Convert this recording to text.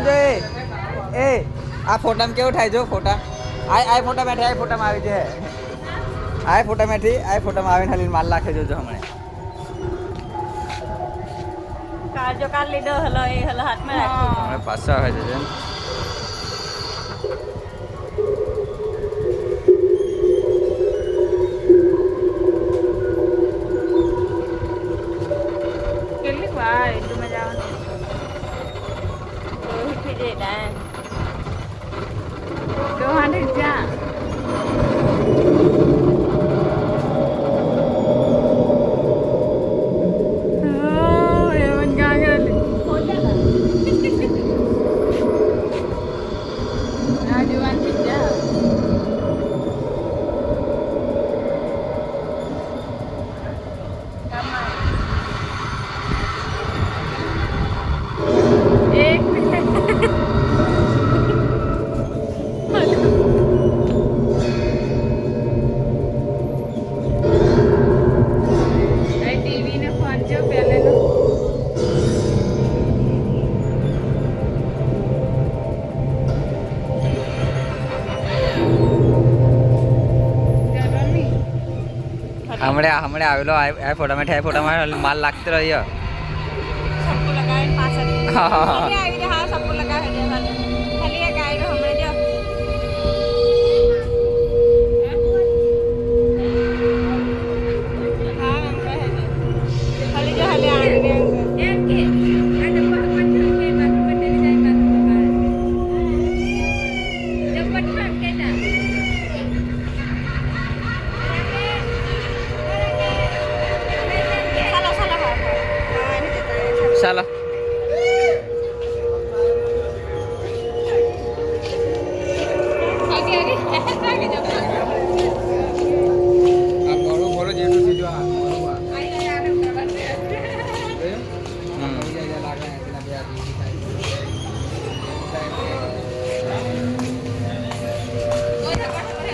જો એ આ ફોટામાં કેવું થાય જો ફોટા આ ફોટા મેઠી આ ફોટામાં આવી છે આ ફોટા મેઠી આ ફોટામાં આવીને ખાલી માલ નાખે જોજો હમણાં જો કાલ લીધો હલો એ હલો હાથમાં રાખી હમણાં પાછો આવે છે જેમ કેટલી વાર એટલું મજા આવે રોહિત જઈ જાય રોહાને જા હમણે આવેલો આ ફોટામાં આ ફોટામાં માલ લાગતો રહ્યો सबको लगाए पास આવી હા सबको लगाए દે ખાલી એક આયરો હમણે જો હા એમ કહે છે ખાલી જો હાલે આવી રે એમ કે આ તો પહોંચ કે બાકી બટેલી જાય બાકી જબ પટમાં કે ના ચાલો